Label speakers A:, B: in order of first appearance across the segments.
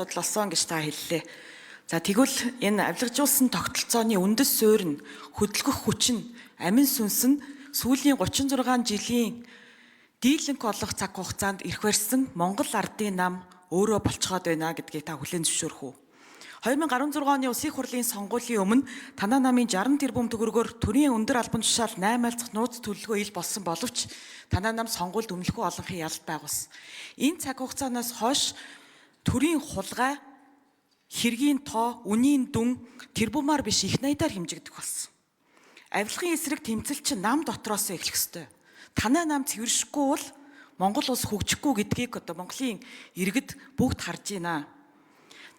A: Бодлосон гэж та хэллээ. За тэгвэл энэ авилгажуулсан тогтолцооны үндэс суурь нь хөдөлгөх хүч нь амин сүнс нь сүүлийн 36 жилийн дийлэнх олох цаг хугацаанд ирэх барьсан Монгол ардын нам өөрөө болцоход байна гэдгийг та хүлээн зөвшөөрөх үү? 2016 оны Улсын хурлын сонгуулийн өмнө танаа намын 60 тэрбум төгрөгөөр төрийн өндөр албан тушаал 8 айлцах нууц төлөлгөө ил болсон боловч танаа нам сонгуульд өмнөлөхөө олонхын ялалт байгуулсан. Энэ цаг хугацаанаас хойш төрийн хулгай, хэргийн тоо, үнийн дүн тэрбумаар биш их найдаар хэмжигдэх болсон. Авилгын эсрэг тэмцэл чинь нам дотроос эхлэх ёстой. Танай нам цэвэршихгүй бол Монгол улс хөгжихгүй гэдгийг одоо Монголын иргэд бүгд харж байна.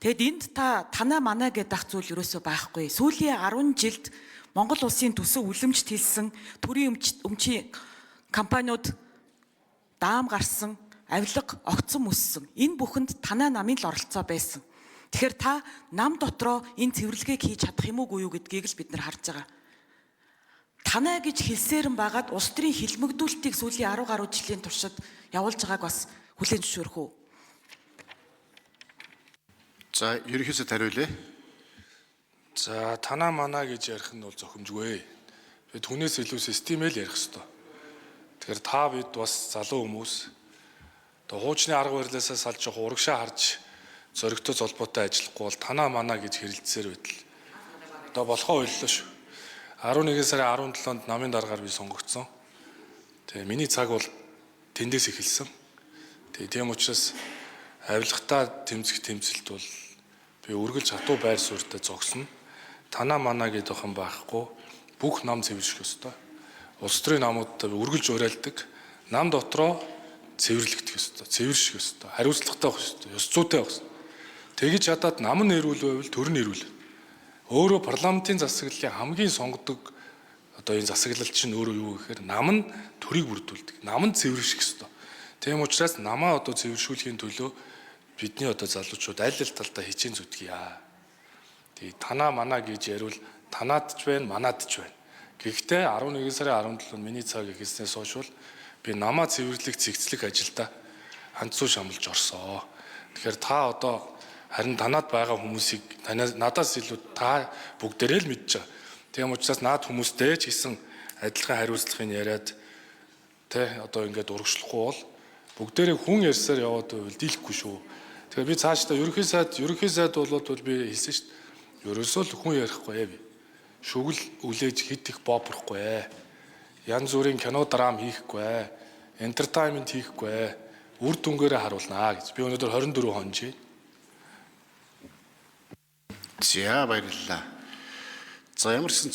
A: Тэгэд энд танай манаа гэдэг зүйл ерөөсөө байхгүй. Сүүлийн 10 жилд Монгол улсын төсөв үлэмжт хэлсэн төрийн өмчийн компаниуд даам гарсан, авилга огцон өссөн. Энэ бүхэнд танай намын л оролцоо байсан. Тэгэхээр та нам дотроо энэ цэвэрлэгийг хийж чадах юм уу юу гэдгийг л бид нар харж байгаа. Танай гэж хэлсээр нь байгаад улс төрийн хилмигдүүлэлтийг сүүлийн 10 гаруй жилийн туршид явуулж байгааг бас хүлээн зөвшөөрөх үү?
B: За, ерөнхийдөө хариулъя.
C: За, танаа манаа гэж ярих нь бол зохимжгүй. Бид хүнээс илүү системэл ярих ёстой. Тэгэхээр та бид бас залуу хүмүүс хуучны арга барилаасаа салж явах урагшаа харж зөрөгтэй золбоотой ажиллахгүй бол танаа манаа гэж хэрэлдсээр байтал одоо болохоо ойллоо шүү. 11 сарын 17-нд намын дараагаар би сонгогдсон. Тэгээ миний цаг бол тэндээс эхэлсэн. Тийм учраас авилгатаа тэмцэх тэмцэлд бол би үргэлж хатуу байр суурьтай зогсно. Танаа манаа гэдэг хэн байхгүй бүх нам цэвэрших ёстой. Улс төрийн намуудтай үргэлж уриалдаг. Нам дотроо цэвэрлэгдэх ёстой, цэвэрших ёстой, хариуцлагатай байх ёстой, ёс зүйтэй байх ёстой. Тэгж чадаад нам нь эрүүл байвал төр нь эрүүл. Өөрөө парламентын засаглалын хамгийн сонгодог одоо энэ засаглал чинь өөрөө юу гэхээр нам нь төрийг бүрдүүлдэг. Нам нь цэвэрших ёстой. Тийм учраас намаа одоо цэвэршүүлэхийн төлөө бидний одоо залуучууд аль аль талдаа хичээн зүтгэе. Тэгээ танаа манаа гэж ярил танаад ч байна, манаад ч байна. Гэхдээ 11 сарын 17-нд миний цаг эхэлснээс хойш бол би намаа цэвэрлэх цэгцлэх ажилдаа хандсуу шамлж орсоо. Тэгэхээр та одоо харин танаад байгаа хүмүүсийг надаас илүү та бүгдээрээ л мэдж байгаа. Тийм учраас наад хүмүүстэй ч гэсэн адилхан хариуцлагыг яриад одоо ингээд урагшлахгүй бол бүгдээрээ хүн ярьсаар яваад байвал дийлэхгүй шүү. Тэгэхээр би цаашдаа ерөнхий сайд болоод би хэлсэн шүү дээ. Ерөөсөө л хүн ярихгүй би. Шүгэл үлээж хит их бооброхгүй. Янз бүрийн кино драм хийхгүй, entertainment хийхгүй, үр дүнгээрээ харуулнаа гэж. Би өнөөдөр 24 хонжээ.
B: За, баярлалаа. За, ямар ч